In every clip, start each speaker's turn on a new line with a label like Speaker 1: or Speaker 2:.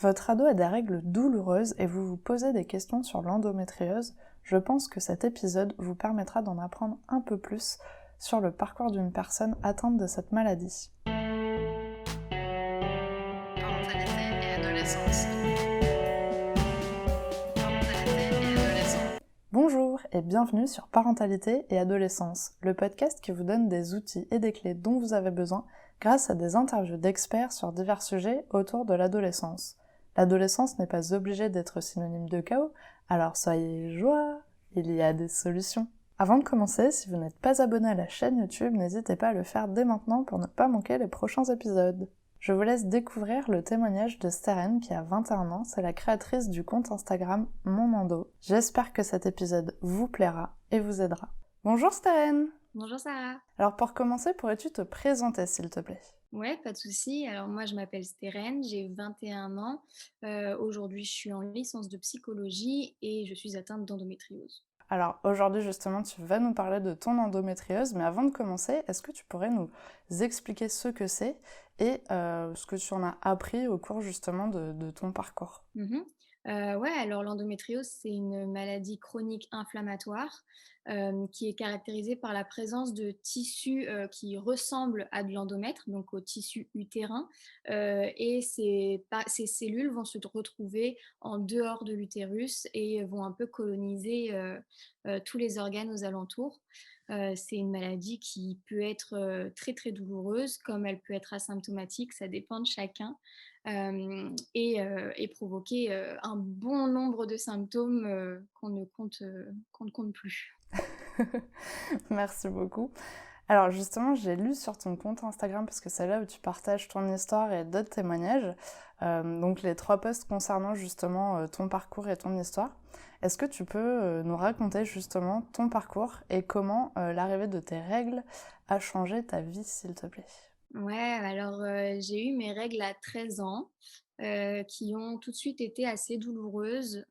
Speaker 1: Votre ado a des règles douloureuses et vous vous posez des questions sur l'endométriose. Je pense que cet épisode vous permettra d'en apprendre un peu plus sur le parcours d'une personne atteinte de cette maladie. Parentalité et adolescence. Parentalité et adolescence. Bonjour et bienvenue sur Parentalité et adolescence, le podcast qui vous donne des outils et des clés dont vous avez besoin grâce à des interviews d'experts sur divers sujets autour de l'adolescence. L'adolescence n'est pas obligée d'être synonyme de chaos, alors soyez joie, il y a des solutions. Avant de commencer, si vous n'êtes pas abonné à la chaîne YouTube, n'hésitez pas à le faire dès maintenant pour ne pas manquer les prochains épisodes. Je vous laisse découvrir le témoignage de Steren qui a 21 ans, c'est la créatrice du compte Instagram Mon Endo. J'espère que cet épisode vous plaira et vous aidera. Bonjour Steren!
Speaker 2: Bonjour Sarah.
Speaker 1: Alors pour commencer, pourrais-tu te présenter s'il te plaît?
Speaker 2: Ouais, pas de souci. Alors moi, je m'appelle Steren, j'ai 21 ans. Aujourd'hui, je suis en licence de psychologie et je suis atteinte d'endométriose.
Speaker 1: Alors aujourd'hui justement tu vas nous parler de ton endométriose, mais avant de commencer, est-ce que tu pourrais nous expliquer ce que c'est et ce que tu en as appris au cours justement de ton parcours?
Speaker 2: Ouais, alors l'endométriose, c'est une maladie chronique inflammatoire, qui est caractérisée par la présence de tissus, qui ressemblent à de l'endomètre, donc au tissu utérin, et ces cellules vont se retrouver en dehors de l'utérus et vont un peu coloniser, tous les organes aux alentours. C'est une maladie qui peut être, très, très douloureuse, comme elle peut être asymptomatique, ça dépend de chacun. Et provoquer, un bon nombre de symptômes, qu'on ne compte plus.
Speaker 1: Merci beaucoup. Alors justement, j'ai lu sur ton compte Instagram, parce que c'est là où tu partages ton histoire et d'autres témoignages, donc les 3 posts concernant justement ton parcours et ton histoire. Est-ce que tu peux nous raconter justement ton parcours et comment l'arrivée de tes règles a changé ta vie, s'il te plaît?
Speaker 2: Ouais, alors, j'ai eu mes règles à 13 ans, qui ont tout de suite été assez douloureuses,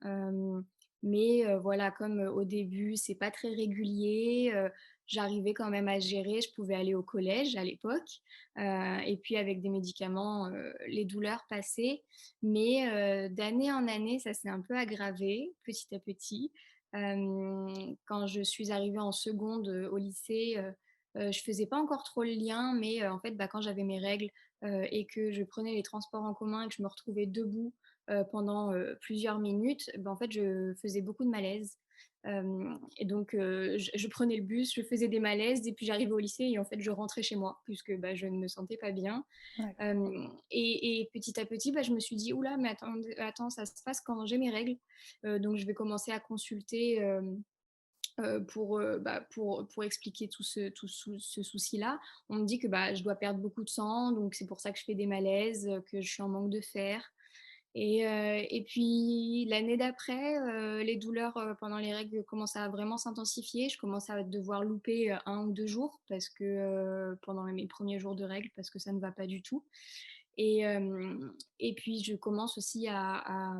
Speaker 2: mais voilà, comme, au début, c'est pas très régulier, j'arrivais quand même à gérer. Je pouvais aller au collège à l'époque, et puis avec des médicaments, les douleurs passaient. Mais d'année en année, ça s'est un peu aggravé, petit à petit. Quand je suis arrivée en seconde, au lycée, je faisais pas encore trop le lien, mais en fait, bah, quand j'avais mes règles, et que je prenais les transports en commun et que je me retrouvais debout, pendant, plusieurs minutes, bah, en fait, je faisais beaucoup de malaise. Et donc je prenais le bus, je faisais des malaises et puis j'arrivais au lycée et en fait, je rentrais chez moi puisque, bah, je ne me sentais pas bien.
Speaker 1: D'accord.
Speaker 2: Et petit à petit, bah, je me suis dit: «Ouh là, mais attends, ça se passe quand j'ai mes règles». Donc je vais commencer à consulter, pour expliquer tout ce souci-là. On me dit que, bah, je dois perdre beaucoup de sang, donc c'est pour ça que je fais des malaises, que je suis en manque de fer. Et puis l'année d'après, les douleurs, pendant les règles commencent à vraiment s'intensifier. Je commence à devoir louper, 1 ou 2 jours parce que, pendant mes premiers jours de règles parce que ça ne va pas du tout. Et puis je commence aussi à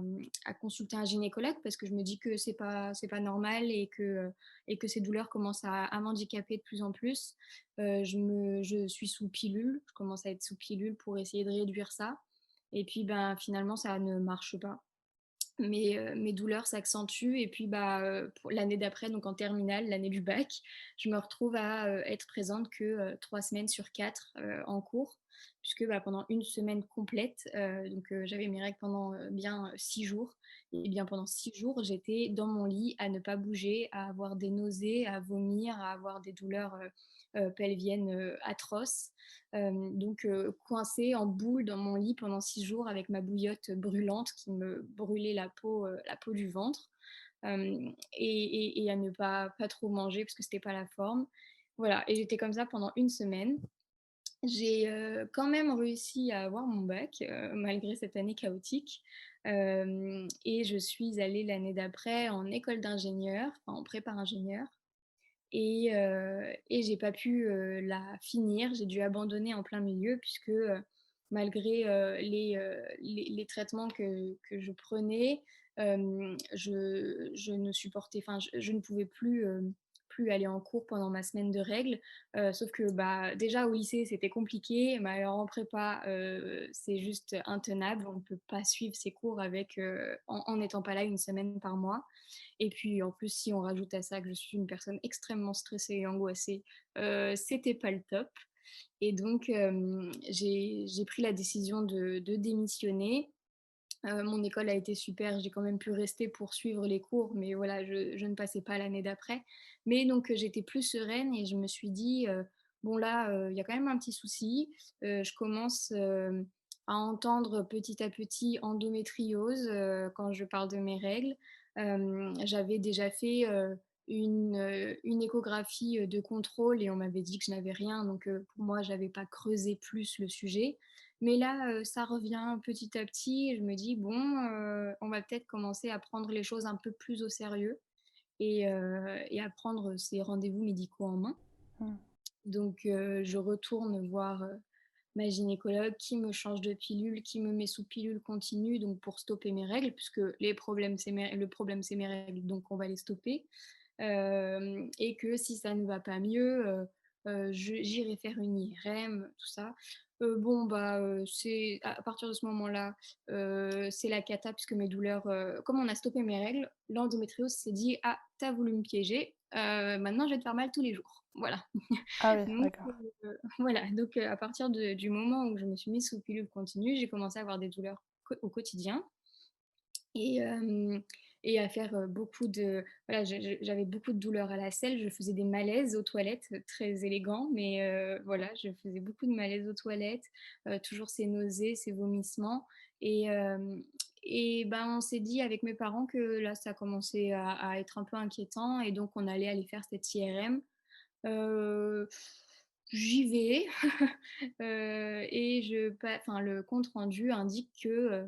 Speaker 2: consulter un gynécologue parce que je me dis que c'est pas normal et que ces douleurs commencent à m'handicaper de plus en plus. Je suis sous pilule, je commence à être sous pilule pour essayer de réduire ça et puis, ben, finalement ça ne marche pas. Mes douleurs s'accentuent et puis, bah, pour l'année d'après, donc en terminale, l'année du bac, je me retrouve à, être présente que, 3 semaines sur 4 en cours puisque, bah, pendant une semaine complète, donc j'avais mes règles pendant, bien, 6 jours et bien pendant 6 jours, j'étais dans mon lit à ne pas bouger, à avoir des nausées, à vomir, à avoir des douleurs, pelviennes, atroces. Donc coincée en boule dans mon lit pendant 6 jours avec ma bouillotte brûlante qui me brûlait la peau du ventre, et à ne pas trop manger parce que c'était pas la forme. Voilà et j'étais comme ça pendant une semaine. J'ai, quand même réussi à avoir mon bac, malgré cette année chaotique, et je suis allée l'année d'après en école d'ingénieur, enfin en prépa ingénieur et j'ai pas pu, la finir. J'ai dû abandonner en plein milieu puisque, malgré, les traitements que je prenais, je ne supportais enfin, je ne pouvais plus aller en cours pendant ma semaine de règles. Sauf que, bah, déjà au lycée, c'était compliqué, mais alors en prépa, c'est juste intenable. On ne peut pas suivre ses cours avec, en n'étant pas là une semaine par mois. Et puis en plus, si on rajoute à ça que je suis une personne extrêmement stressée et angoissée, c'était pas le top. Et donc j'ai pris la décision de démissionner. Mon école a été super, j'ai quand même pu rester pour suivre les cours, mais voilà, je ne passais pas l'année d'après. Mais donc, j'étais plus sereine et je me suis dit, «Bon là, il y a quand même un petit souci». Je commence, à entendre petit à petit endométriose, quand je parle de mes règles. J'avais déjà fait, une échographie, de contrôle et on m'avait dit que je n'avais rien, donc pour moi, j'avais pas creusé plus le sujet. Mais là, ça revient petit à petit et je me dis: «Bon, on va peut-être commencer à prendre les choses un peu plus au sérieux et à prendre ces rendez-vous médicaux en main».
Speaker 1: Mmh.
Speaker 2: Donc je retourne voir, ma gynécologue qui me change de pilule, qui me met sous pilule continue, donc pour stopper mes règles puisque le problème c'est mes règles, donc on va les stopper. Et que si ça ne va pas mieux, j'irai faire une IRM, tout ça. Bon, bah, c'est à partir de ce moment-là, c'est la cata puisque mes douleurs, comme on a stoppé mes règles, l'endométriose s'est dit: «Ah, tu as voulu me piéger, maintenant je vais te faire mal tous les jours». Voilà.
Speaker 1: Ah oui,
Speaker 2: Donc
Speaker 1: d'accord.
Speaker 2: voilà, donc à partir du moment où je me suis mise sous pilule continue, j'ai commencé à avoir des douleurs au quotidien. Et et à faire, beaucoup de voilà, j'avais beaucoup de douleurs à la selle, je faisais des malaises aux toilettes, très élégant, mais voilà, je faisais beaucoup de malaises aux toilettes, toujours ces nausées, ces vomissements et et ben, on s'est dit avec mes parents que là, ça commençait à être un peu inquiétant et donc on allait aller faire cette IRM. Heu, J'y vais, et enfin le compte rendu indique que,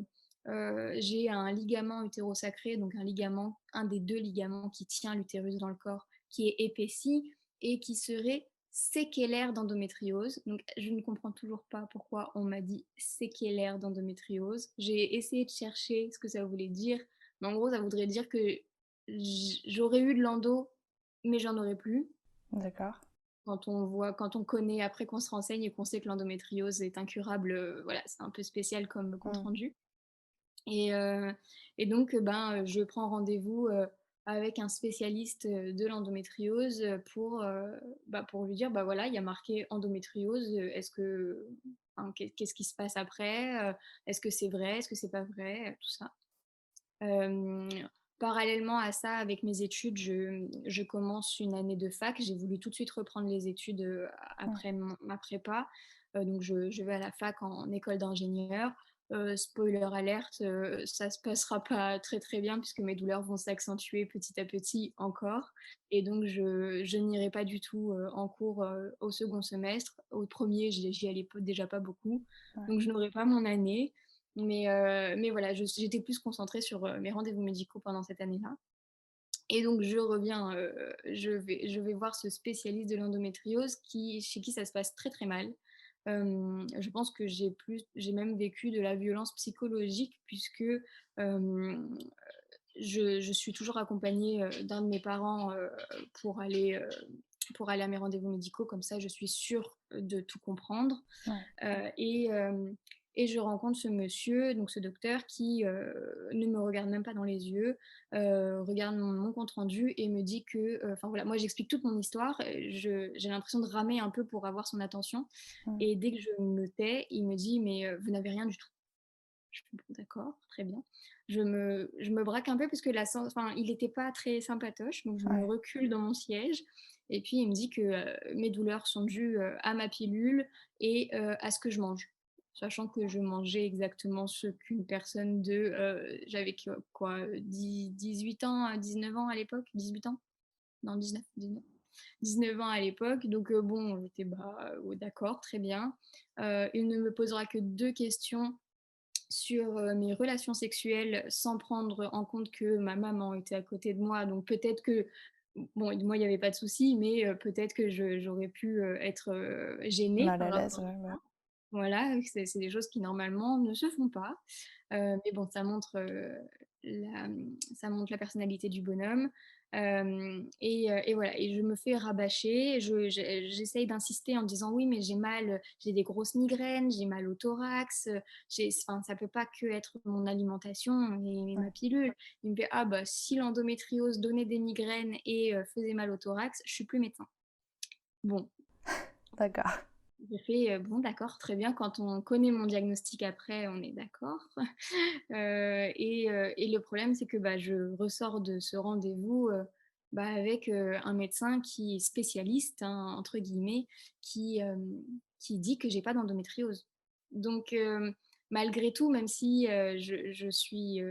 Speaker 2: j'ai un ligament utérosacré, donc un des 2 ligaments qui tient l'utérus dans le corps, qui est épaissi et qui serait séquelaire d'endométriose. Donc je ne comprends toujours pas pourquoi on m'a dit séquelaire d'endométriose. J'ai essayé de chercher ce que ça voulait dire, mais en gros, ça voudrait dire que j'aurais eu de l'endo, mais j'en aurais plus.
Speaker 1: D'accord.
Speaker 2: Quand on connaît, après qu'on se renseigne et qu'on sait que l'endométriose est incurable, voilà, c'est un peu spécial comme compte
Speaker 1: Mmh.
Speaker 2: rendu et donc ben, je prends rendez-vous, avec un spécialiste, de l'endométriose, bah, pour lui dire: «Bah, voilà, il y a marqué endométriose, est-ce que enfin, qu'est-ce qui se passe après? Est-ce que c'est vrai? Est-ce que c'est pas vrai?» Tout ça. Hem, Parallèlement à ça, avec mes études, je commence une année de fac. J'ai voulu tout de suite reprendre les études,
Speaker 1: Ouais.
Speaker 2: après ma prépa. Donc je vais à la fac en école d'ingénieur. Spoiler alerte, ça se passera pas très, très bien puisque mes douleurs vont s'accentuer petit à petit encore et donc je n'irai pas du tout, en cours, au second semestre. Au premier, j'y allais déjà pas beaucoup,
Speaker 1: Ouais.
Speaker 2: donc je n'aurai pas mon année. Mais voilà, j'étais plus concentrée sur, mes rendez-vous médicaux pendant cette année-là et donc je reviens, je vais voir ce spécialiste de l'endométriose chez qui ça se passe très, très mal. Je pense que j'ai même vécu de la violence psychologique puisque, hem, je suis toujours accompagnée, d'un de mes parents, pour aller à mes rendez-vous médicaux. Comme ça, je suis sûre de tout comprendre.
Speaker 1: Ouais.
Speaker 2: Et je rencontre ce monsieur, donc ce docteur qui, ne me regarde même pas dans les yeux, regarde mon compte rendu et me dit que, enfin voilà, moi j'explique toute mon histoire, j'ai l'impression de ramer un peu pour avoir son attention
Speaker 1: Mmh.
Speaker 2: et dès que je me tais, il me dit: «Mais, vous n'avez rien du tout». Je fais: «Bon d'accord, très bien». Je me braque un peu parce que enfin il était pas très sympatoche, donc je me
Speaker 1: Ouais.
Speaker 2: recule dans mon siège et puis il me dit que, mes douleurs sont dues, à ma pilule et à ce que je mange. Sachant que je mangeais exactement ce qu'une personne j'avais quoi, 18 ans, 19 ans à l'époque? 18 ans? Non 19 ans à l'époque, donc bon, j'étais: «Bah, d'accord, très bien». Il ne me posera que 2 questions sur, mes relations sexuelles sans prendre en compte que ma maman était à côté de moi, donc peut-être que bon, moi, il y avait pas de souci, mais peut-être que j'aurais pu, être, gênée
Speaker 1: Mal
Speaker 2: par
Speaker 1: à l'aise,
Speaker 2: rapport à
Speaker 1: ouais, bah,
Speaker 2: ça. Voilà, c'est des choses qui normalement ne se font pas. Mais bon, ça montre la personnalité du bonhomme. Et voilà, et je me fais rabâcher. J'essaye d'insister en disant: «Oui, mais j'ai mal, j'ai des grosses migraines, j'ai mal au thorax, enfin, ça peut pas que être mon alimentation et ma
Speaker 1: Ouais,
Speaker 2: pilule». Il me fait: «Ah bah, si l'endométriose donnait des migraines et faisait mal au thorax, je suis plus médecin». Bon,
Speaker 1: d'accord.
Speaker 2: j'ai fait: «Bon d'accord, très bien, quand on connaît mon diagnostic après, on est d'accord». Et le problème, c'est que, bah, je ressors de ce rendez-vous, bah, avec, un médecin qui est «spécialiste», hein, entre guillemets, qui dit que j'ai pas d'endométriose. Donc malgré tout, même si, je suis,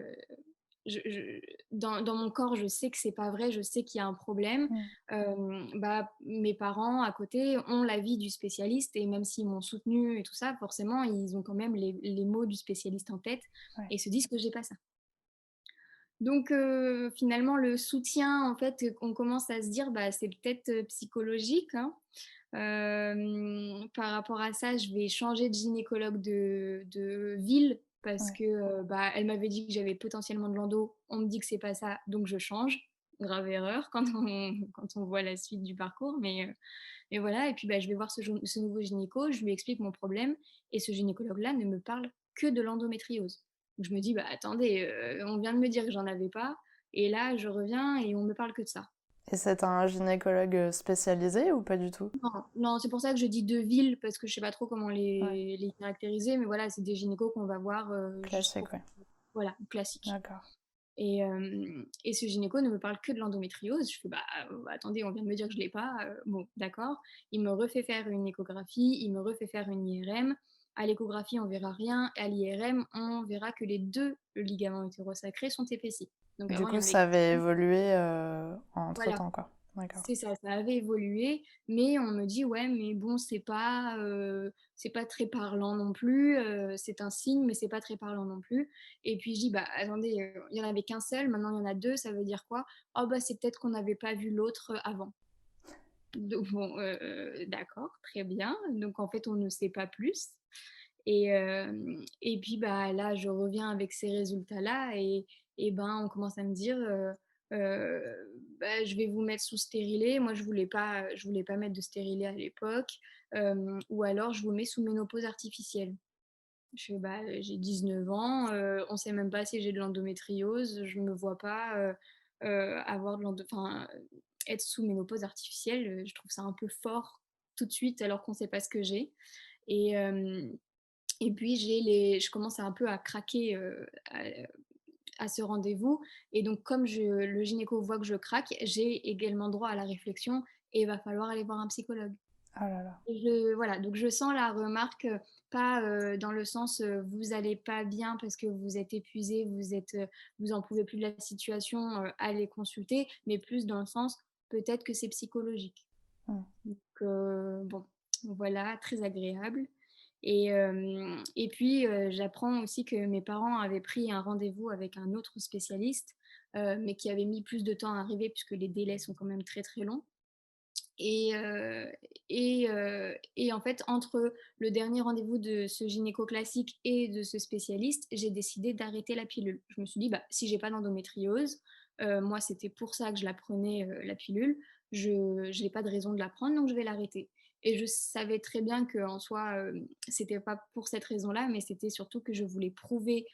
Speaker 2: je dans mon corps, je sais que c'est pas vrai, je sais qu'il y a un problème.
Speaker 1: Mmh.
Speaker 2: Bah, mes parents à côté ont l'avis du spécialiste et même s'ils m'ont soutenue et tout ça, forcément, ils ont quand même les mots du spécialiste en tête
Speaker 1: Ouais.
Speaker 2: et se disent que j'ai pas ça. Donc finalement, le soutien, en fait, on commence à se dire, bah, c'est peut-être, psychologique, hein. Par rapport à ça, je vais changer de gynécologue de ville parce
Speaker 1: Ouais.
Speaker 2: que, bah, elle m'avait dit que j'avais potentiellement de l'endo. On me dit que c'est pas ça, donc je change. Grave erreur quand on voit la suite du parcours, mais voilà. Et puis, bah, je vais voir ce nouveau gynéco, je lui explique mon problème et ce gynécologue-là ne me parle que de l'endométriose. Donc je me dis: «Bah, attendez, on vient de me dire que j'en avais pas et là je reviens et on me parle que de ça».
Speaker 1: Et c'est un gynécologue spécialisé ou pas du tout?
Speaker 2: Non, non, c'est pour ça que je dis 2 villes parce que je sais pas trop comment
Speaker 1: Ouais,
Speaker 2: les caractériser, mais voilà, c'est des gynécos qu'on va voir, juste
Speaker 1: classique,
Speaker 2: pour
Speaker 1: ouais.
Speaker 2: voilà, classique.
Speaker 1: D'accord.
Speaker 2: Et ce gynéco ne me parle que de l'endométriose. Je fais: «Bah, attendez, on vient de me dire que je l'ai pas, bon d'accord». Il me refait faire une échographie, il me refait faire une IRM. À l'échographie, on verra rien, à l'IRM, on verra que les 2 ligaments hétérosacrés sont épaissis. Donc
Speaker 1: Du
Speaker 2: avant, il y
Speaker 1: coup,
Speaker 2: en avait
Speaker 1: ça avait
Speaker 2: qu'un.
Speaker 1: évolué
Speaker 2: Voilà.
Speaker 1: entre-temps, quoi. D'accord.
Speaker 2: C'est ça, ça avait évolué, mais on me dit: «Ouais, mais bon, c'est pas très parlant non plus, c'est un signe, mais c'est pas très parlant non plus». Et puis je dis: «Bah, attendez, il y en avait qu'un seul, maintenant il y en a 2, ça veut dire quoi?» «Oh bah, c'est peut-être qu'on n'avait pas vu l'autre, avant». Donc bon, d'accord, très bien. Donc en fait, on ne sait pas plus. Et puis, bah, là, je reviens avec ces résultats-là et ben, on commence à me dire, bah, «Je vais vous mettre sous stérilet». Moi, je voulais pas mettre de stérilet à l'époque, ou alors: «Je vous mets sous ménopause artificielle». Je fais: «Bah, j'ai 19 ans, on sait même pas si j'ai de l'endométriose, je me vois pas, avoir de l'endo enfin, être sous ménopause artificielle, je trouve ça un peu fort tout de suite alors qu'on sait pas ce que j'ai». Et hem et puis je commence un peu à craquer, à ce rendez-vous. Et donc comme le gynéco voit que je craque, j'ai également droit à la réflexion et il va falloir aller voir un psychologue.
Speaker 1: Oh là là.
Speaker 2: Et voilà, donc je sens la remarque, pas, dans le sens, vous allez pas bien parce que vous êtes épuisé, vous en pouvez plus de la situation, allez consulter, mais plus dans le sens, peut-être que c'est psychologique.
Speaker 1: Mmh.
Speaker 2: Donc bon, voilà, très agréable. Et puis, j'apprends aussi que mes parents avaient pris un rendez-vous avec un autre spécialiste, mais qui avait mis plus de temps à arriver puisque les délais sont quand même très, très longs. Et en fait, entre le dernier rendez-vous de ce gynéco classique et de ce spécialiste, j'ai décidé d'arrêter la pilule. Je me suis dit: «Bah, si j'ai pas d'endométriose, moi c'était pour ça que je la prenais, la pilule, je j'ai pas de raison de la prendre, donc je vais l'arrêter». Et je savais très bien qu'en soi, c'était pas pour cette raison-là, mais c'était surtout que je voulais prouver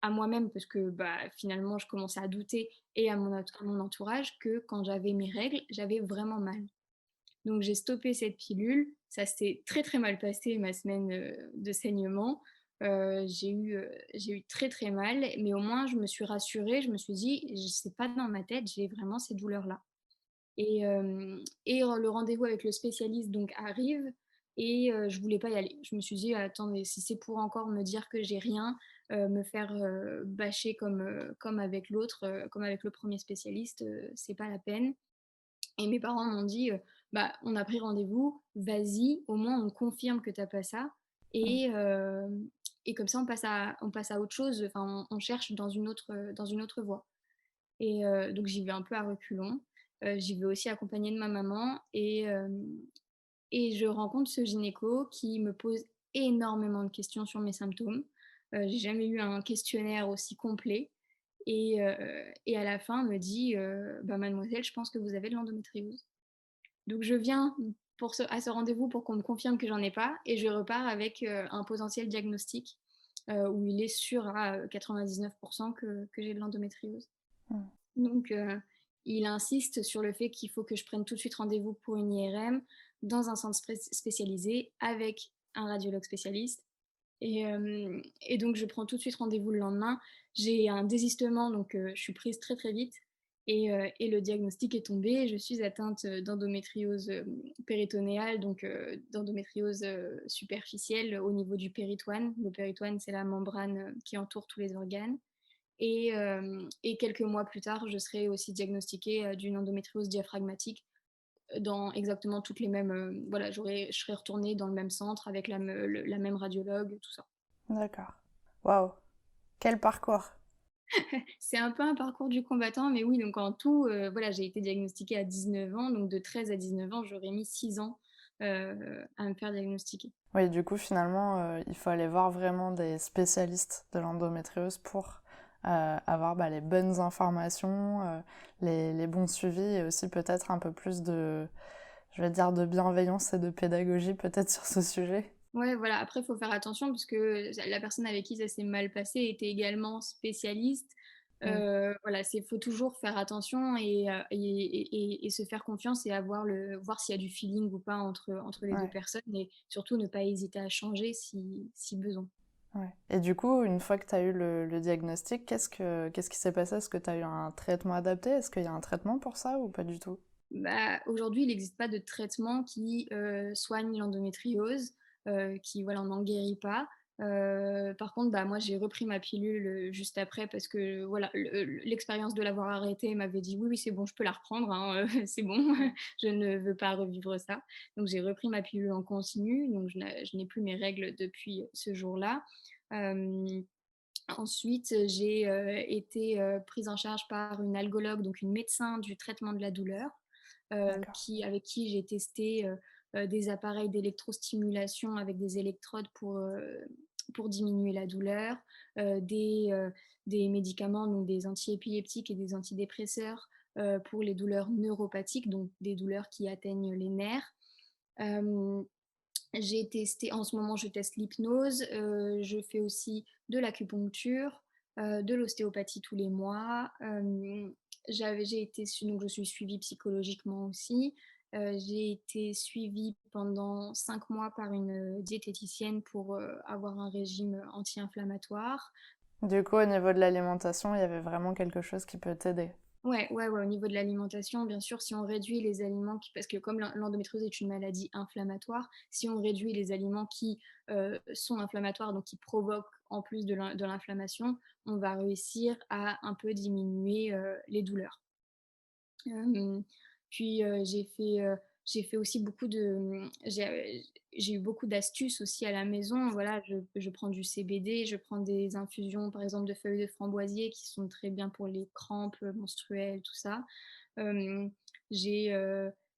Speaker 2: à moi-même parce que, bah, finalement je commençais à douter et à mon entourage que quand j'avais mes règles, j'avais vraiment mal. Donc j'ai stoppé cette pilule. Ça s'est très, très mal passé ma semaine, de saignement. J'ai eu très, très mal, mais au moins je me suis rassurée. Je me suis dit: «J C'est pas dans ma tête, j'ai vraiment ces douleurs-là». Et le rendez-vous avec le spécialiste donc arrive et je voulais pas y aller. Je me suis dit: «Attendez, si c'est pour encore me dire que j'ai rien, me faire, bâcher comme avec l'autre, comme avec le premier spécialiste, c'est pas la peine». Et mes parents m'ont dit, «Bah, on a pris rendez-vous, vas-y, au moins on confirme que tu as pas ça
Speaker 1: Mmh.
Speaker 2: et hem et comme ça on passe à autre chose, enfin on cherche dans une autre voie». Donc j'y vais un peu à reculons. J'y vais aussi accompagnée de ma maman et je rencontre ce gynéco qui me pose énormément de questions sur mes symptômes. J'ai jamais eu un questionnaire aussi complet et à la fin, elle me dit: «Bah, mademoiselle, je pense que vous avez de l'endométriose». Donc je viens à ce rendez-vous pour qu'on me confirme que j'en ai pas et je repars avec, un potentiel diagnostic, où il est sûr à, 99 que j'ai de l'endométriose.
Speaker 1: Mmh.
Speaker 2: Donc il insiste sur le fait qu'il faut que je prenne tout de suite rendez-vous pour une IRM dans un centre spécialisé avec un radiologue spécialiste et donc je prends tout de suite rendez-vous le lendemain. J'ai un désistement donc je suis prise très, très vite et le diagnostic est tombé. Je suis atteinte, d'endométriose, péritonéale donc d'endométriose, superficielle au niveau du péritoine. Le péritoine, c'est la membrane, qui entoure tous les organes et quelques mois plus tard, je serai aussi diagnostiquée, d'une endométriose diaphragmatique, dans exactement toutes les mêmes, voilà, je serais retournée dans le même centre avec la même radiologue, tout ça.
Speaker 1: D'accord. Waouh! Quel parcours!
Speaker 2: C'est un peu un parcours du combattant, mais oui, donc en tout, voilà, j'ai été diagnostiquée à 19 ans, donc de 13 à 19 ans, j'aurais mis 6 ans, à me faire diagnostiquer.
Speaker 1: Oui, du coup, finalement, il faut aller voir vraiment des spécialistes de l'endométriose pour avoir les bonnes informations, les bons suivis et aussi peut-être un peu plus de, je vais dire, de bienveillance et de pédagogie peut-être sur ce sujet.
Speaker 2: Ouais, voilà, après, il faut faire attention parce que la personne avec qui ça s'est mal passé était également spécialiste.
Speaker 1: Mm.
Speaker 2: Voilà, faut toujours faire attention et se faire confiance et voir s'il y a du feeling ou pas entre les 2
Speaker 1: Ouais,
Speaker 2: personnes et surtout ne pas hésiter à changer si besoin.
Speaker 1: ouais. Et du coup, une fois que tu as eu le diagnostic, qu'est-ce qui s'est passé? Est-ce que tu as eu un traitement adapté? Est-ce qu'il y a un traitement pour ça ou pas du tout?
Speaker 2: Bah, aujourd'hui, il n'existe pas de traitement qui, soigne l'endométriose, qui voilà, on n'en guérit pas. Par contre, bah, moi, j'ai repris ma pilule, juste après parce que voilà, l'expérience de l'avoir arrêtée m'avait dit: «Oui, oui, c'est bon, je peux la reprendre, hein, c'est bon, je ne veux pas revivre ça». Donc j'ai repris ma pilule en continu, donc je n'ai plus mes règles depuis ce jour-là. Hem, Ensuite, j'ai, été, prise en charge par une algologue, donc une médecin du traitement de la douleur
Speaker 1: D'accord.
Speaker 2: avec qui j'ai testé des appareils d'électrostimulation avec des électrodes pour diminuer la douleur, euh, des, euh, des médicaments, donc des antiépileptiques et des antidépresseurs pour les douleurs neuropathiques, donc des douleurs qui atteignent les nerfs. Euh, j'ai testé, en ce moment, je teste l'hypnose, je fais aussi de l'acupuncture, de l'ostéopathie tous les mois. Donc je suis suivie psychologiquement aussi. J'ai été suivie pendant 5 mois par une diététicienne pour avoir un régime anti-inflammatoire.
Speaker 1: Du coup, au niveau de l'alimentation, il y avait vraiment quelque chose qui peut t'aider.
Speaker 2: Ouais, ouais, ouais, au niveau de l'alimentation, bien sûr, si on réduit les aliments parce que comme l'endométriose est une maladie inflammatoire, si on réduit les aliments qui sont inflammatoires, donc qui provoquent en plus de l'inflammation, on va réussir à un peu diminuer les douleurs. Hem, Puis, j'ai fait aussi beaucoup de, j'ai eu beaucoup d'astuces aussi à la maison. Voilà, je prends du CBD, je prends des infusions, par exemple, de feuilles de framboisier qui sont très bien pour les crampes, menstruelles, tout ça. Hem, j'ai,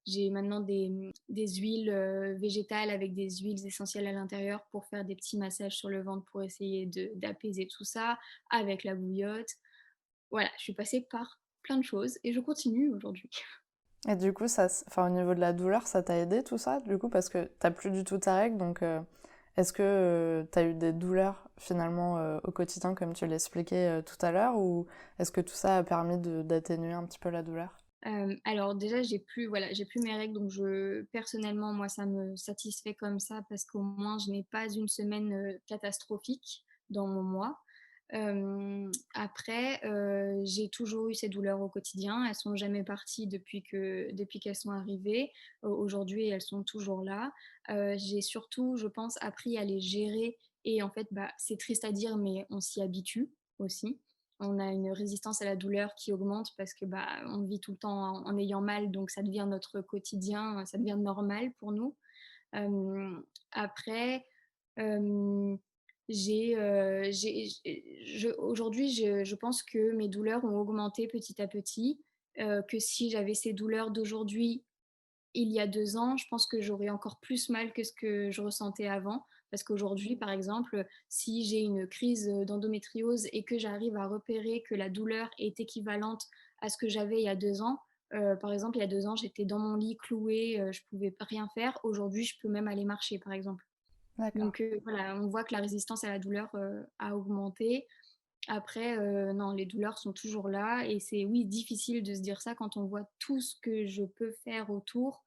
Speaker 2: j'ai maintenant des huiles, végétales avec des huiles essentielles à l'intérieur pour faire des petits massages sur le ventre pour essayer d'apaiser tout ça, avec la bouillotte. Voilà, je suis passée par plein de choses et je continue aujourd'hui.
Speaker 1: Et du coup, enfin, au niveau de la douleur, ça t'a aidé tout ça, du coup, parce que t'as plus du tout ta règle, donc est-ce que t'as eu des douleurs finalement au quotidien, comme tu l'expliquais tout à l'heure, ou est-ce que tout ça a permis d'atténuer un petit peu la douleur?
Speaker 2: Alors déjà, j'ai plus mes règles, donc personnellement, moi, ça me satisfait comme ça parce qu'au moins, je n'ai pas une semaine, catastrophique dans mon mois. Après, j'ai toujours eu ces douleurs au quotidien. Elles sont jamais parties depuis qu'elles sont arrivées. Aujourd'hui, elles sont toujours là. J'ai surtout, je pense, appris à les gérer et en fait, bah, c'est triste à dire, mais on s'y habitue aussi. On a une résistance à la douleur qui augmente parce que, bah, on vit tout le temps en ayant mal, donc ça devient notre quotidien, ça devient normal pour nous. Après, hem, aujourd'hui, je pense que mes douleurs ont augmenté petit à petit, que si j'avais ces douleurs d'aujourd'hui, il y a 2 ans, je pense que j'aurais encore plus mal que ce que je ressentais avant. Parce qu'aujourd'hui, par exemple, si j'ai une crise, d'endométriose et que j'arrive à repérer que la douleur est équivalente à ce que j'avais il y a 2 ans, par exemple, il y a 2 ans, j'étais dans mon lit clouée, je pouvais pas rien faire. Aujourd'hui, je peux même aller marcher, par exemple.
Speaker 1: D'accord.
Speaker 2: Donc voilà, on voit que la résistance à la douleur, a augmenté. Après, non, les douleurs sont toujours là et c'est, oui, difficile de se dire ça quand on voit tout ce que je peux faire autour,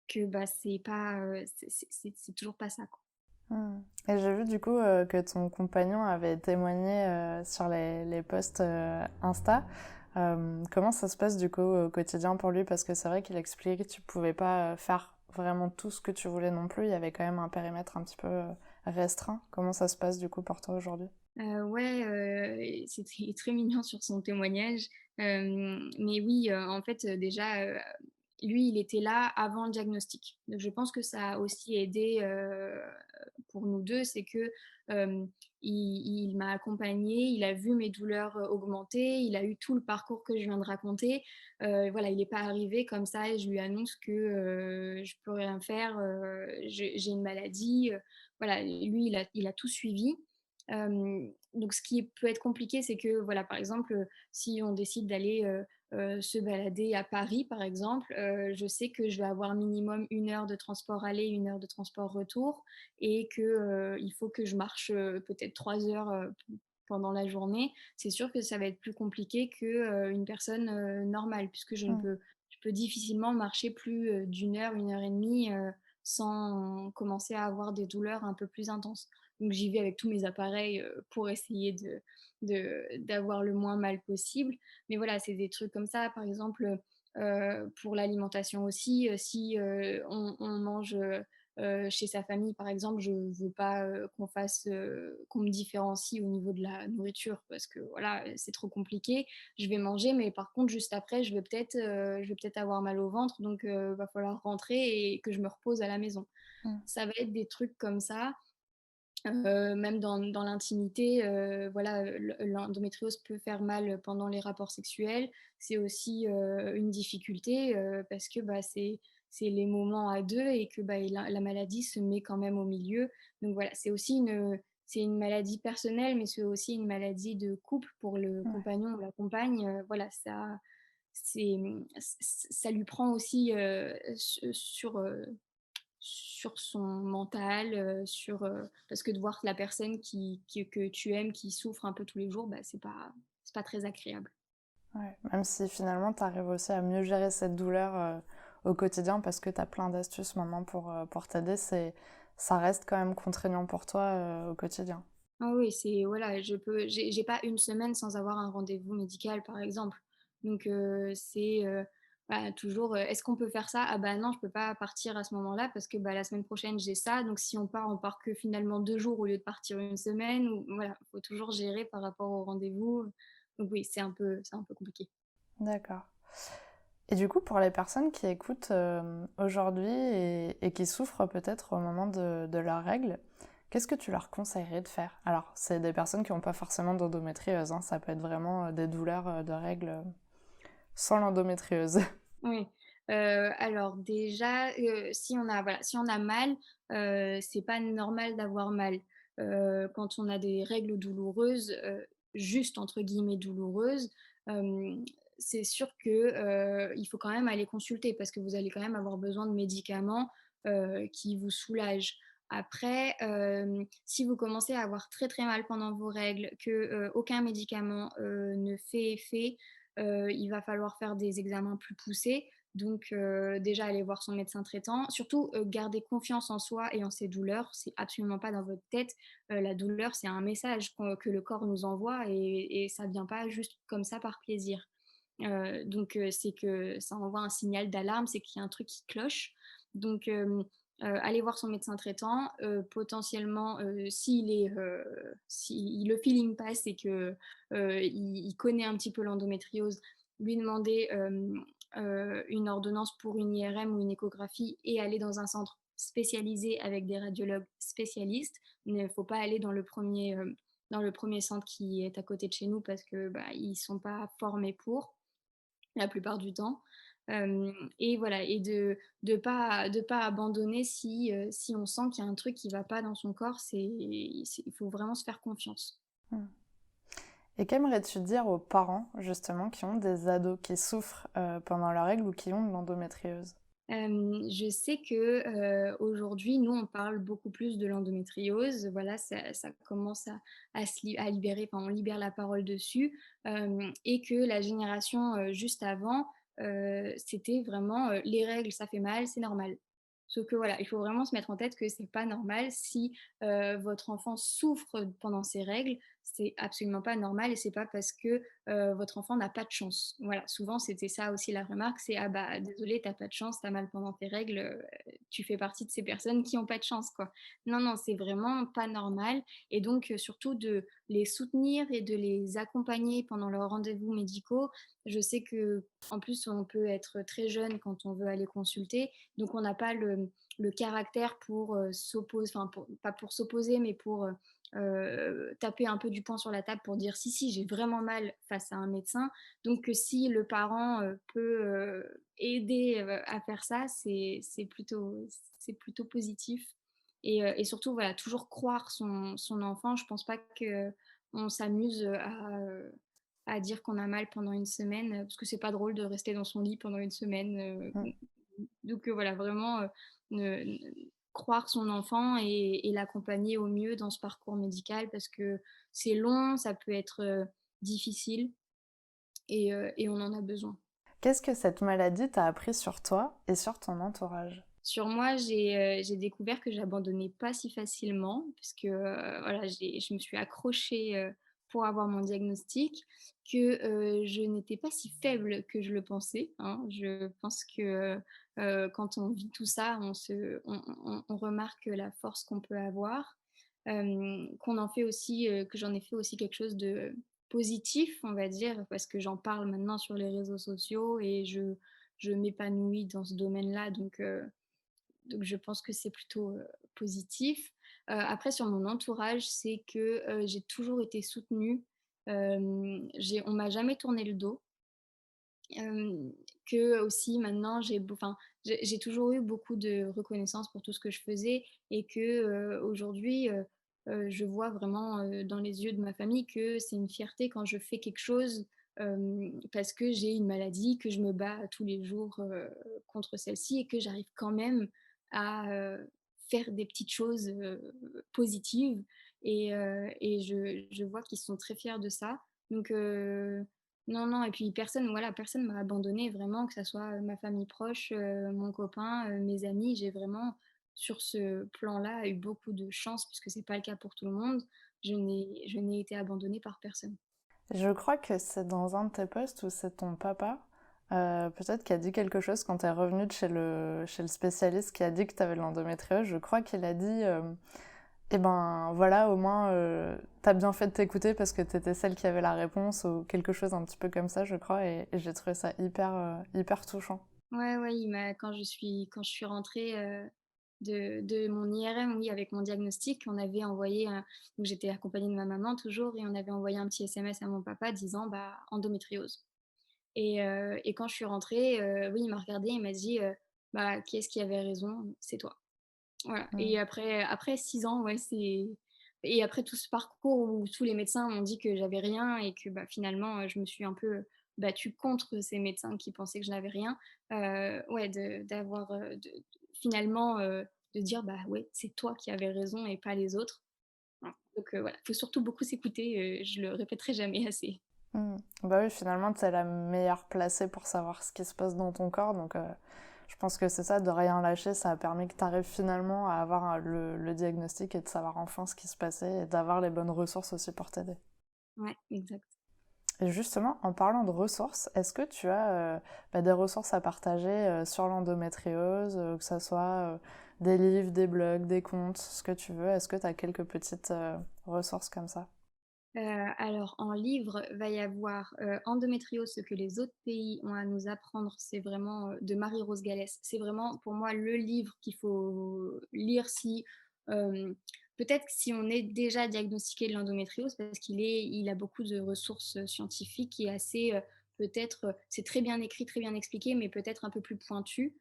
Speaker 2: que, bah, c'est pas, c'est toujours pas ça, quoi.
Speaker 1: Mmh. Et j'ai vu du coup que ton compagnon avait témoigné sur les posts Insta. Comment ça se passe du coup au quotidien pour lui? Parce que c'est vrai qu'il expliquait que tu pouvais pas faire vraiment tout ce que tu voulais non plus. Il y avait quand même un périmètre un petit peu restreint. Comment ça se passe du coup pour toi aujourd'hui?
Speaker 2: Ouais, et c'était très mignon sur son témoignage. Mais oui, en fait, déjà, lui, il était là avant le diagnostic. Donc je pense que ça a aussi aidé, pour nous 2, c'est que, hem, il m'a accompagnée, il a vu mes douleurs, augmenter, il a eu tout le parcours que je viens de raconter. Voilà, il est pas arrivé comme ça et je lui annonce que, je peux rien faire, j'ai une maladie, voilà, lui, il a tout suivi. Donc ce qui peut être compliqué, c'est que, voilà, par exemple, si on décide d'aller, se balader à Paris, par exemple, je sais que je vais avoir minimum 1 heure de transport aller, 1 heure de transport retour et que, il faut que je marche, peut-être 3 heures, pendant la journée. C'est sûr que ça va être plus compliqué que, une personne, normale puisque
Speaker 1: Mmh.
Speaker 2: je peux difficilement marcher plus, d'1 heure, 1 heure et demie, sans commencer à avoir des douleurs un peu plus intenses. Donc j'y vais avec tous mes appareils, pour essayer d'avoir le moins mal possible. Mais voilà, c'est des trucs comme ça. Par exemple, pour l'alimentation aussi, si, on mange, chez sa famille, par exemple, je veux pas, qu'on me différencie au niveau de la nourriture parce que voilà, c'est trop compliqué. Je vais manger, mais par contre, juste après, je vais peut-être avoir mal au ventre, donc va falloir rentrer et que je me repose à la maison.
Speaker 1: Mmh.
Speaker 2: Ça va être des trucs comme ça. Même dans l'intimité, voilà, l'endométriose peut faire mal pendant les rapports sexuels. C'est aussi, une difficulté, parce que, bah, c'est les moments à 2 et que, bah, la maladie se met quand même au milieu. Donc voilà, c'est une maladie personnelle, mais c'est aussi une maladie de couple pour le
Speaker 1: Ouais.
Speaker 2: compagnon ou la compagne, voilà, ça lui prend aussi, sur son mental, parce que de voir la personne que tu aimes qui souffre un peu tous les jours, bah, c'est pas très agréable.
Speaker 1: Ouais. Même si finalement tu arrives aussi à mieux gérer cette douleur au quotidien parce que tu as plein d'astuces maintenant pour t'aider, ça reste quand même contraignant pour toi au quotidien.
Speaker 2: Ah oui, c'est voilà, j'ai pas une semaine sans avoir un rendez-vous médical, par exemple. Donc bah, toujours, «Est-ce qu'on peut faire ça?» «Ah bah non, je peux pas partir à ce moment-là parce que, bah, la semaine prochaine, j'ai ça, donc si on part que finalement 2 jours au lieu de partir une semaine» ou voilà, faut toujours gérer par rapport au rendez-vous. Donc oui, c'est un peu compliqué.
Speaker 1: D'accord. Et du coup, pour les personnes qui écoutent aujourd'hui et qui souffrent peut-être au moment de leurs règles, qu'est-ce que tu leur conseillerais de faire? Alors, c'est des personnes qui n'ont pas forcément d'endométriose, hein, ça peut être vraiment des douleurs de règles sans l'endométriose.
Speaker 2: Oui, alors déjà, si on a voilà, si on a mal, c'est pas normal d'avoir mal. Quand on a des règles douloureuses, «juste» entre guillemets douloureuses, hem, c'est sûr que, il faut quand même aller consulter parce que vous allez quand même avoir besoin de médicaments, qui vous soulagent. Après, si vous commencez à avoir très, très mal pendant vos règles, que, aucun médicament, ne fait effet, il va falloir faire des examens plus poussés. Donc déjà aller voir son médecin traitant. Surtout, garder confiance en soi et en ses douleurs. C'est absolument pas dans votre tête. La douleur, c'est un message que le corps nous envoie et ça vient pas juste comme ça par plaisir. Donc c'est que ça envoie un signal d'alarme, c'est qu'il y a un truc qui cloche. Donc aller voir son médecin traitant, potentiellement, si le feeling passe et que, il connaît un petit peu l'endométriose, lui demander, une ordonnance pour une IRM ou une échographie et aller dans un centre spécialisé avec des radiologues spécialistes. Il ne faut pas aller dans le 1er centre qui est à côté de chez nous parce que, bah, ils sont pas formés pour, la plupart du temps. Et voilà et de pas abandonner si on sent qu'il y a un truc qui va pas dans son corps, il faut vraiment se faire confiance.
Speaker 1: Mmh. Et qu'aimerais-tu dire aux parents, justement, qui ont des ados qui souffrent pendant leurs règles ou qui ont de l'endométriose?
Speaker 2: Je sais que, aujourd'hui, nous, on parle beaucoup plus de l'endométriose. Voilà, ça commence à libérer, enfin, on libère la parole dessus, et que la génération, juste avant, c'était vraiment, «Les règles, ça fait mal, c'est normal». Sauf que voilà, il faut vraiment se mettre en tête que c'est pas normal si, votre enfant souffre pendant ses règles, c'est absolument pas normal et c'est pas parce que, votre enfant n'a pas de chance. Voilà, souvent c'était ça aussi la remarque, c'est: «Ah bah désolé, tu pas de chance, tu as mal pendant tes règles, tu fais partie de ces personnes qui ont pas de chance, quoi». Non, non, c'est vraiment pas normal et donc surtout de les soutenir et de les accompagner pendant leurs rendez-vous médicaux. Je sais qu'en plus, on peut être très jeune quand on veut aller consulter, donc on n'a pas le caractère pour, s'opposer, enfin pour pas pour s'opposer, mais pour, taper un peu du poing sur la table pour dire: «Si, si, j'ai vraiment mal» face à un médecin. Donc si le parent, peut, aider, à faire ça, c'est plutôt positif et surtout, voilà, toujours croire son enfant. Je pense pas qu'on s'amuse, à dire qu'on a mal pendant une semaine, parce que c'est pas drôle de rester dans son lit pendant une semaine,
Speaker 1: Mmh.
Speaker 2: donc voilà, vraiment, ne croire son enfant et l'accompagner au mieux dans ce parcours médical parce que c'est long, ça peut être, difficile et on en a besoin.
Speaker 1: Qu'est-ce que cette maladie t'a appris sur toi et sur ton entourage?
Speaker 2: Sur moi, j'ai découvert que j'abandonnais pas si facilement parce que, voilà, je me suis accrochée, pour avoir mon diagnostic, que, je n'étais pas si faible que je le pensais, hein. Je pense que, quand on vit tout ça, on remarque la force qu'on peut avoir, que j'en ai fait aussi quelque chose de positif, on va dire, parce que j'en parle maintenant sur les réseaux sociaux et je m'épanouis dans ce domaine-là donc je pense que c'est plutôt, positif. Après sur mon entourage, c'est que, j'ai toujours été soutenue. On m'a jamais tourné le dos. Hem, que aussi maintenant j'ai toujours eu beaucoup de reconnaissance pour tout ce que je faisais et que, aujourd'hui, je vois vraiment, dans les yeux de ma famille que c'est une fierté quand je fais quelque chose, parce que j'ai une maladie, que je me bats tous les jours, contre celle-ci et que j'arrive quand même à, faire des petites choses, positives et je vois qu'ils sont très fiers de ça. Donc non, non et puis personne m'a abandonnée vraiment, que ça soit, ma famille proche, mon copain, mes amis. J'ai vraiment, sur ce plan-là, eu beaucoup de chance puisque c'est pas le cas pour tout le monde. Je n'ai été abandonnée par personne.
Speaker 1: Je crois que c'est dans un de tes posts où c'est ton papa, peut-être qui a dit quelque chose quand tu es revenue de chez le spécialiste qui a dit que tu avais de l'endométriose. Je crois qu'il a dit eh ben voilà, au moins t'as bien fait de t'écouter parce que t'étais celle qui avait la réponse ou quelque chose un petit peu comme ça, je crois, et j'ai trouvé ça hyper touchant.
Speaker 2: Ouais, ouais, il m'a quand je suis rentrée, de mon IRM, oui, avec mon diagnostic, on avait envoyé un donc j'étais accompagnée de ma maman toujours et on avait envoyé un petit SMS à mon papa disant: «Bah, endométriose». Et quand je suis rentrée, oui, il m'a regardée, il m'a dit, «Bah, qui est-ce qui avait raison? C'est toi». Voilà
Speaker 1: Mm.
Speaker 2: et après 6 ans, ouais, c'est et après tout ce parcours où tous les médecins m'ont dit que j'avais rien et que, bah, finalement, je me suis un peu battue contre ces médecins qui pensaient que je n'avais rien, ouais, d'avoir, finalement, de dire: «Bah, ouais, c'est toi qui avais raison et pas les autres». Voilà, donc voilà, faut surtout beaucoup s'écouter, je le répéterai jamais assez.
Speaker 1: Mm. Bah oui, finalement, t'es la meilleure placée pour savoir ce qui se passe dans ton corps, donc je pense que c'est ça, de rien lâcher, ça a permis que t'arrives finalement à avoir le diagnostic et de savoir enfin ce qui se passait et d'avoir les bonnes ressources aussi pour t'aider.
Speaker 2: Ouais, exact.
Speaker 1: Et justement, en parlant de ressources, est-ce que tu as des ressources à partager sur l'endométriose, que ce soit des livres, des blogs, des comptes, ce que tu veux? Est-ce que tu as quelques petites ressources comme ça?
Speaker 2: Alors en livre, va y avoir, Endométriose, ce que les autres pays ont à nous apprendre, c'est vraiment, de Marie-Rose Gallès. C'est vraiment pour moi le livre qu'il faut lire si, hem, peut-être que si on est déjà diagnostiqué de l'endométriose parce il a beaucoup de ressources, scientifiques et assez, peut-être, c'est très bien écrit, très bien expliqué, mais peut-être un peu plus pointu.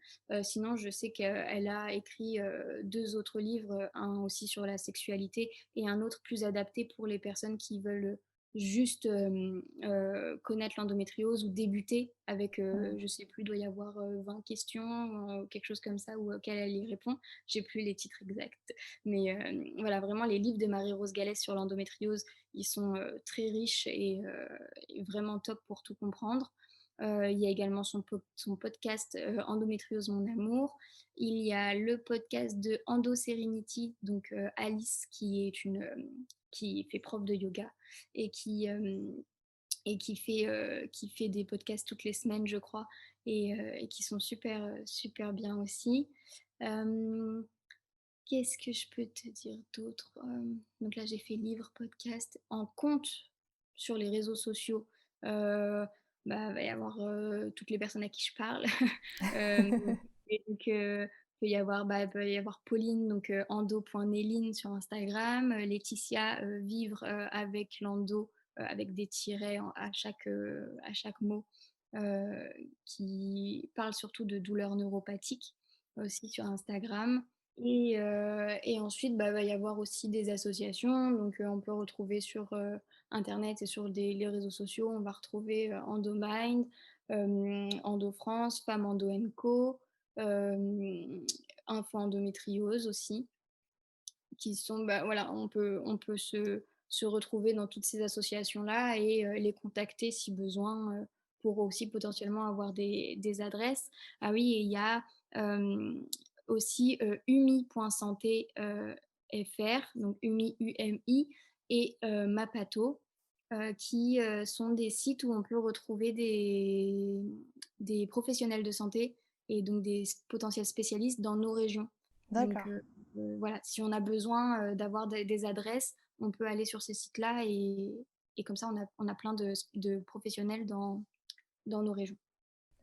Speaker 2: Sinon, je sais qu'elle a écrit 2 autres livres, un aussi sur la sexualité et un autre plus adapté pour les personnes qui veulent juste, connaître l'endométriose ou débuter avec,
Speaker 1: Mmh.
Speaker 2: je sais plus, il doit y avoir, 20 questions, quelque chose comme ça, ou auxquelles elle y répond. J'ai plus les titres exacts. Mais voilà, vraiment les livres de Marie-Rose Gallès sur l'endométriose, ils sont, très riches et vraiment top pour tout comprendre. Il y a également son podcast, Endométriose mon amour. Il y a le podcast de Endo Serenity, donc Alice qui fait prof de yoga et qui fait des podcasts toutes les semaines, je crois, et qui sont super, super bien aussi. Hem, Qu'est-ce que je peux te dire d'autre? Donc là, j'ai fait livre, podcast. En compte sur les réseaux sociaux, bah, va y avoir, toutes les personnes à qui je parle. Hem et donc peut y avoir Pauline, donc endo.néline sur Instagram, Laetitia, vivre, avec l'endo, avec des tirets à chaque mot, heu, qui parle surtout de douleurs neuropathiques, aussi sur Instagram. Et ensuite, bah, va y avoir aussi des associations, donc on peut retrouver sur, internet et sur les réseaux sociaux, on va retrouver, Endomind, Endo France, Femmes Endo Co, hem, Info Endométriose aussi, qui sont, bah, voilà, on peut se retrouver dans toutes ces associations-là et les contacter si besoin, pour aussi potentiellement avoir des adresses. Ah oui, et il y a, hem, aussi, umi.santé, fr, donc Umi, UMI, et Mapato, qui, sont des sites où on peut retrouver des professionnels de santé et donc des potentiels spécialistes dans nos régions. Donc
Speaker 1: D'accord.
Speaker 2: voilà, si on a besoin, d'avoir des adresses, on peut aller sur ces sites-là et comme ça on a plein de professionnels dans nos régions.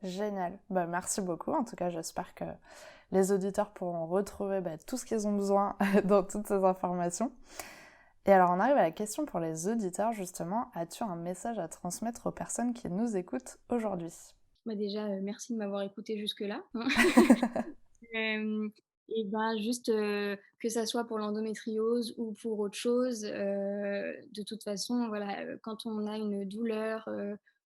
Speaker 1: Génial. Bah, merci beaucoup. En tout cas, j'espère que les auditeurs pourront retrouver tout ce qu'ils ont besoin dans toutes ces informations. Et alors, on arrive à la question pour les auditeurs, justement. As-tu un message à transmettre aux personnes qui nous écoutent aujourd'hui?
Speaker 2: Bah, déjà, merci de m'avoir écoutée jusque-là, hein. Hem Et ben, juste, que ça soit pour l'endométriose ou pour autre chose, de toute façon, voilà, quand on a une douleur,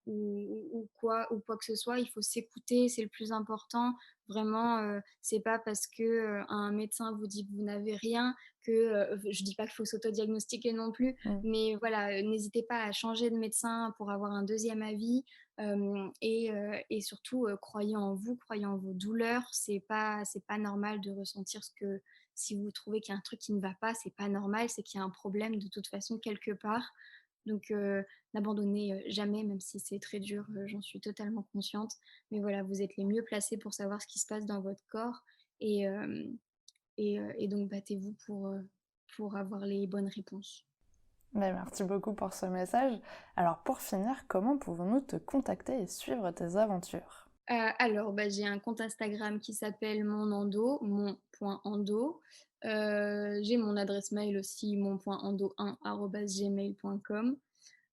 Speaker 2: ou quoi que ce soit, il faut s'écouter, c'est le plus important. Vraiment, c'est pas parce que, un médecin vous dit que vous n'avez rien que, je dis pas qu'il faut s'autodiagnostiquer non plus,
Speaker 1: Mm.
Speaker 2: mais voilà, n'hésitez pas à changer de médecin pour avoir un deuxième avis. Et surtout, croyez en vous, croyez en vos douleurs. C'est pas normal de ressentir ce que si vous trouvez qu'il y a un truc qui ne va pas, c'est pas normal, c'est qu'il y a un problème de toute façon quelque part. Donc n'abandonnez, jamais, même si c'est très dur, j'en suis totalement consciente. Mais voilà, vous êtes les mieux placés pour savoir ce qui se passe dans votre corps et hem et donc battez-vous pour avoir les bonnes réponses.
Speaker 1: Mais merci beaucoup pour ce message. Alors, pour finir, comment pouvons-nous te contacter et suivre tes aventures?
Speaker 2: Alors, bah, j'ai un compte Instagram qui s'appelle mon.endo. J'ai mon adresse mail aussi, mon.endo1@gmail.com.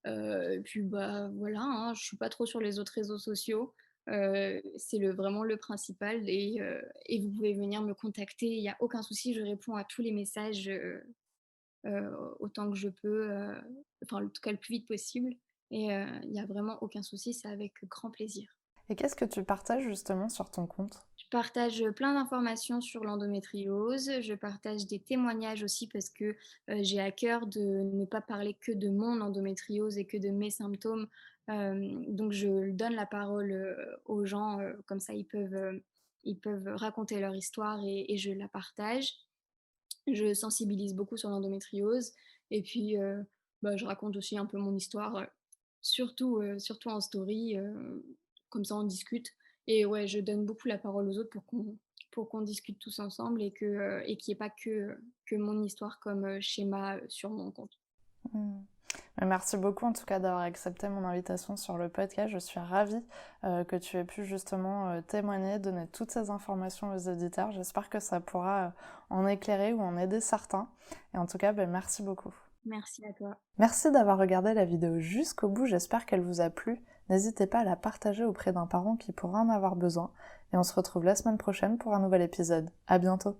Speaker 2: Et puis, bah, voilà, hein, je suis pas trop sur les autres réseaux sociaux. C'est vraiment le principal et vous pouvez venir me contacter, il y a aucun souci, je réponds à tous les messages, autant que je peux, enfin, en tout cas le plus vite possible et il y a vraiment aucun souci, c'est avec grand plaisir.
Speaker 1: Et qu'est-ce que tu partages justement sur ton compte?
Speaker 2: Je partage plein d'informations sur l'endométriose, je partage des témoignages aussi parce que, j'ai à cœur de ne pas parler que de mon endométriose et que de mes symptômes. Donc je donne la parole, aux gens, comme ça ils peuvent raconter leur histoire et je la partage. Je sensibilise beaucoup sur l'endométriose et puis, bah, je raconte aussi un peu mon histoire, surtout en story, comme ça on discute et ouais, je donne beaucoup la parole aux autres pour qu'on discute tous ensemble et qu'il y ait pas que mon histoire comme, schéma, sur mon compte.
Speaker 1: Mm. Merci beaucoup en tout cas d'avoir accepté mon invitation sur le podcast. Je suis ravie que tu aies pu justement témoigner, donner toutes ces informations aux auditeurs. J'espère que ça pourra en éclairer ou en aider certains. Et en tout cas, merci beaucoup.
Speaker 2: Merci à toi.
Speaker 1: Merci d'avoir regardé la vidéo jusqu'au bout, j'espère qu'elle vous a plu. N'hésitez pas à la partager auprès d'un parent qui pourra en avoir besoin. Et on se retrouve la semaine prochaine pour un nouvel épisode. À bientôt!